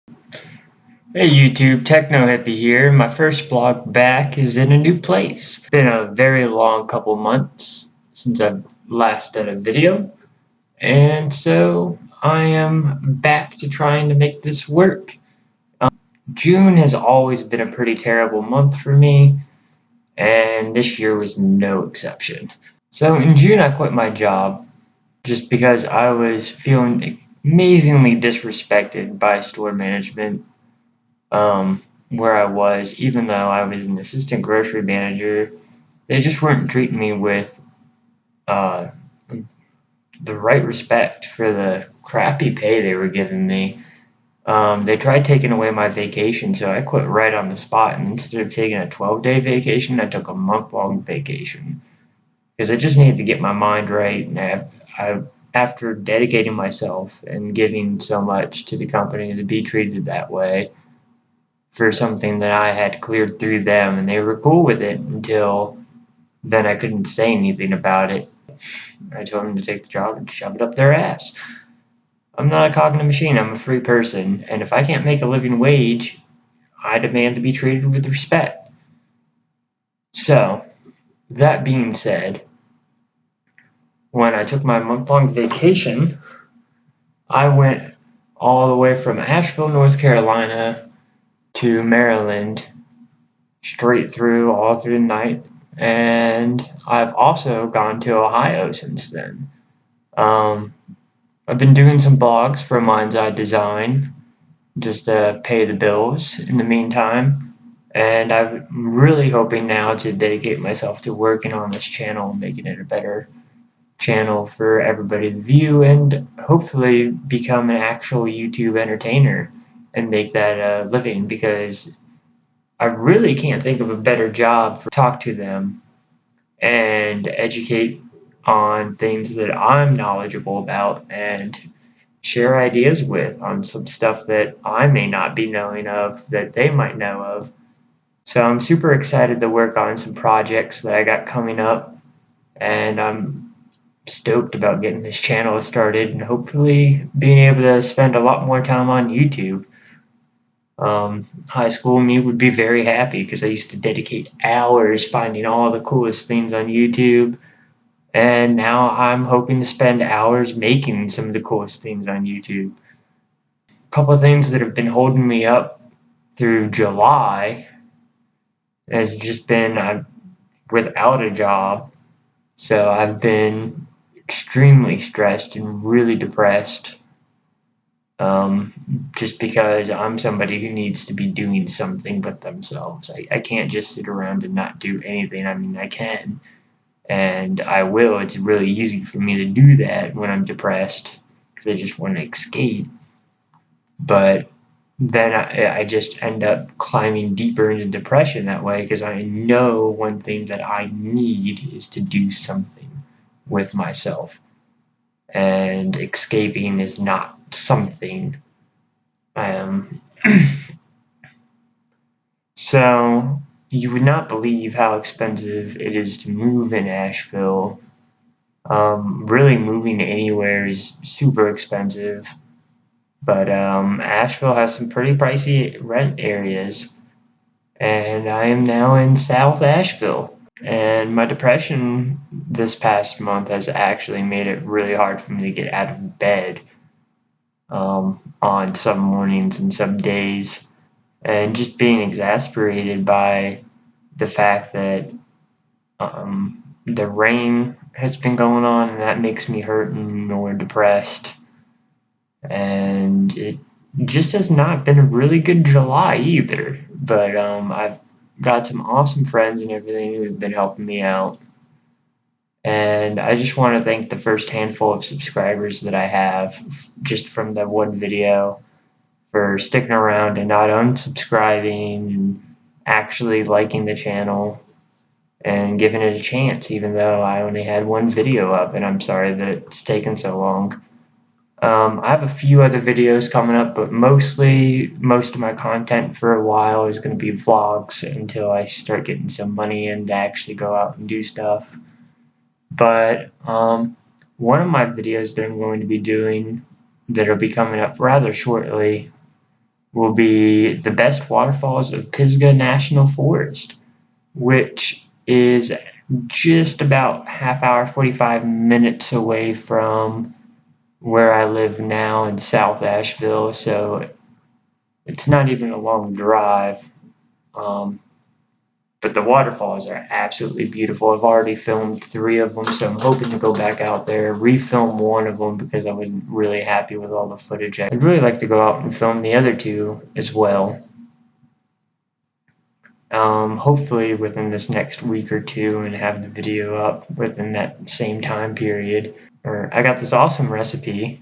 Hey YouTube, Techno Hippie here. My first vlog back is in a new place. It's been a very long couple months since I've last done a video, and so I am back to trying to make this work. June has always been a pretty terrible month for me, and this year was no exception. So in June I quit my job just because I was feeling amazingly disrespected by store management where I was, even though I was an assistant grocery manager, they just weren't treating me with uh, the right respect for the crappy pay they were giving me. They tried taking away my vacation, so I quit right on the spot. And instead of taking a 12-day vacation, I took a month-long vacation because I just needed to get my mind right. And after dedicating myself and giving so much to the company to be treated that way, for something that I had cleared through them, and they were cool with it until then I couldn't say anything about it. I told them to take the job and shove it up their ass. I'm not a cog in a machine, I'm a free person, and if I can't make a living wage, I demand to be treated with respect. So, that being said, when I took my month-long vacation, I went all the way from Asheville, North Carolina to Maryland, straight through, all through the night, and I've also gone to Ohio since then. Um, I've been doing some blogs for Mind's Eye Design just to pay the bills in the meantime, and I'm really hoping now to dedicate myself to working on this channel, making it a better channel for everybody to view, and hopefully become an actual YouTube entertainer and make that a living, because I really can't think of a better job for talk to them and educate on things that I'm knowledgeable about and share ideas with on some stuff that I may not be knowing of that they might know of. So I'm super excited to work on some projects that I got coming up, and I'm stoked about getting this channel started and hopefully being able to spend a lot more time on YouTube. High school me would be very happy because I used to dedicate hours finding all the coolest things on YouTube, and now I'm hoping to spend hours making some of the coolest things on YouTube. A couple of things that have been holding me up through July has just been I'm without a job, so I've been extremely stressed and really depressed. Just because I'm somebody who needs to be doing something with themselves. I can't just sit around and not do anything. I mean, I can, and I will. It's really easy for me to do that when I'm depressed because I just want to escape. But then I just end up climbing deeper into depression that way because I know one thing that I need is to do something with myself. And escaping is not something. Um, so you would not believe how expensive it is to move in Asheville. Really moving anywhere is super expensive, but Asheville has some pretty pricey rent areas, and I am now in South Asheville. And my depression this past month has actually made it really hard for me to get out of bed on some mornings and some days, and just being exasperated by the fact that the rain has been going on, and that makes me hurt and more depressed. And it just has not been a really good July either. But I've got some awesome friends and everything who have been helping me out. And I just want to thank the first handful of subscribers that I have just from the one video for sticking around and not unsubscribing and actually liking the channel and giving it a chance, even though I only had one video up, and I'm sorry that it's taken so long. I have a few other videos coming up, but most of my content for a while is going to be vlogs until I start getting some money and actually go out and do stuff. But one of my videos that I'm going to be doing that'll be coming up rather shortly will be the best waterfalls of Pisgah National Forest, which is just about half hour, 45 minutes away from where I live now in South Asheville, so it's not even a long drive. Um, but the waterfalls are absolutely beautiful. I've already filmed 3 of them, so I'm hoping to go back out there, refilm one of them because I wasn't really happy with all the footage. I'd really like to go out and film the other 2 as well. Hopefully within this next week or 2 and have the video up within that same time period. Or I got this awesome recipe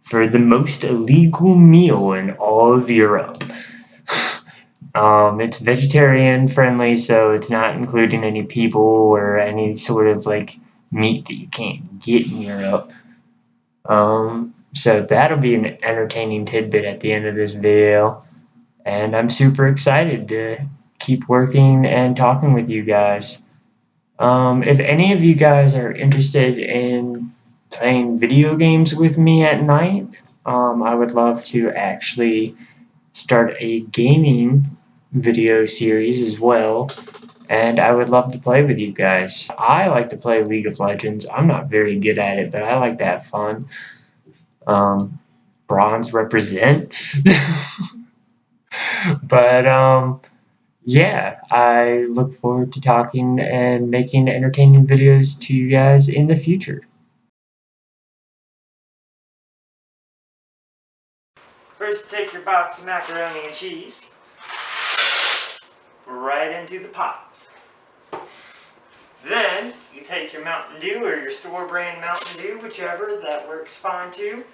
for the most illegal meal in all of Europe. It's vegetarian friendly, so it's not including any people or any sort of like meat that you can't get in Europe. So that'll be an entertaining tidbit at the end of this video. And I'm super excited to keep working and talking with you guys. If any of you guys are interested in playing video games with me at night, I would love to actually start a gaming video series as well, and I would love to play with you guys. I like to play League of Legends. I'm not very good at it, but I like to have fun. Bronze represent. But yeah, I look forward to talking and making entertaining videos to you guys in the future. First, take your box of macaroni and cheese right into the pot. Then, you take your Mountain Dew or your store brand Mountain Dew, whichever, that works fine too.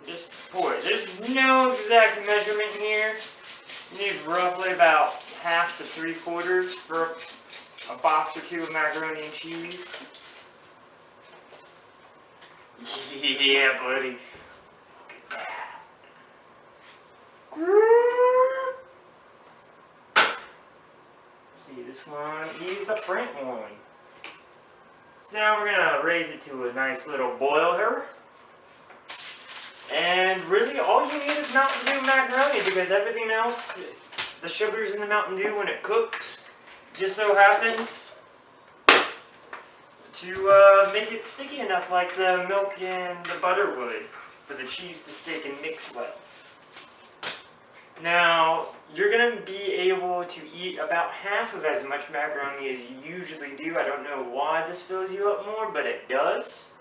Just pour it. There's no exact measurement here. You need roughly about half to 3/4 for a box or 2 of macaroni and cheese. Yeah, buddy. Look at that. See, this one is the front one. So now we're gonna raise it to a nice little boil here. And really all you need is Mountain Dew macaroni, because everything else, the sugars in the Mountain Dew when it cooks, just so happens to make it sticky enough like the milk and the butter would, for the cheese to stick and mix well. Now, you're going to be able to eat about half of as much macaroni as you usually do. I don't know why this fills you up more, but it does.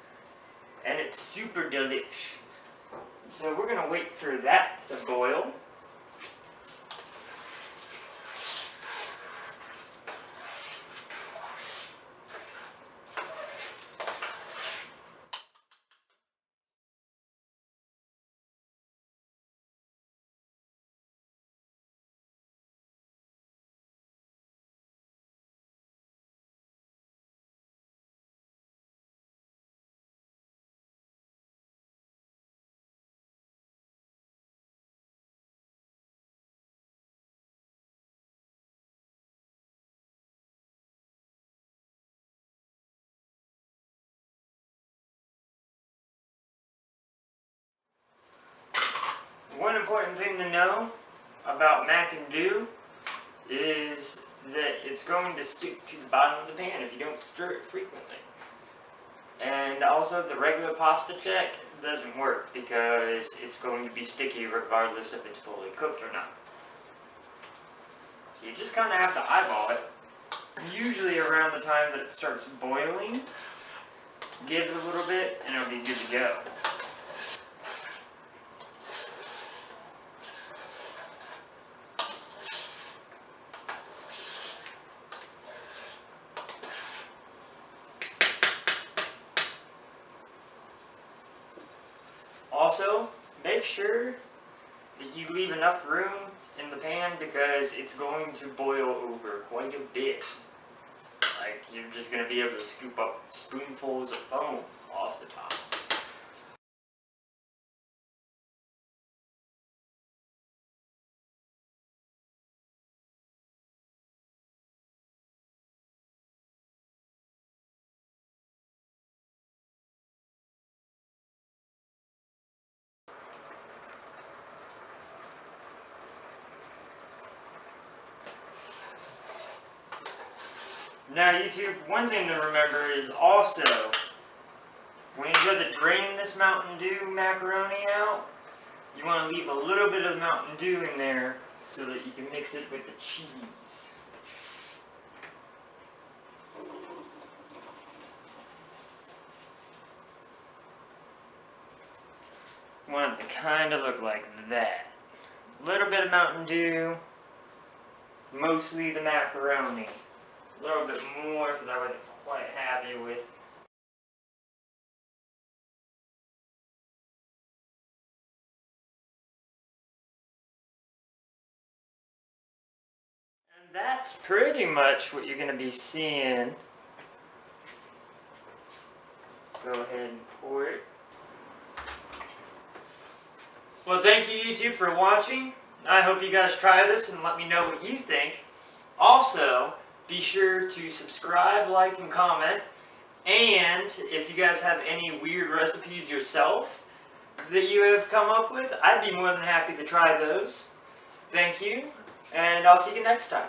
And it's super delish. So we're going to wait for that to boil. One important thing to know about Mountain Dew is that it's going to stick to the bottom of the pan if you don't stir it frequently. And also the regular pasta check doesn't work because it's going to be sticky regardless if it's fully cooked or not. So you just kind of have to eyeball it. Usually around the time that it starts boiling, give it a little bit and it'll be good to go. Also, make sure that you leave enough room in the pan because it's going to boil over quite a bit. Like, you're just going to be able to scoop up spoonfuls of foam off the top. Now YouTube, one thing to remember is also, when you go to drain this Mountain Dew macaroni out, you want to leave a little bit of Mountain Dew in there so that you can mix it with the cheese. You want it to kind of look like that. A little bit of Mountain Dew, mostly the macaroni. A little bit more because I wasn't quite happy with. And that's pretty much what you're going to be seeing. Go ahead and pour it. Well, thank you YouTube for watching. I hope you guys try this and let me know what you think. Also, be sure to subscribe, like, and comment. And if you guys have any weird recipes yourself that you have come up with, I'd be more than happy to try those. Thank you, and I'll see you next time.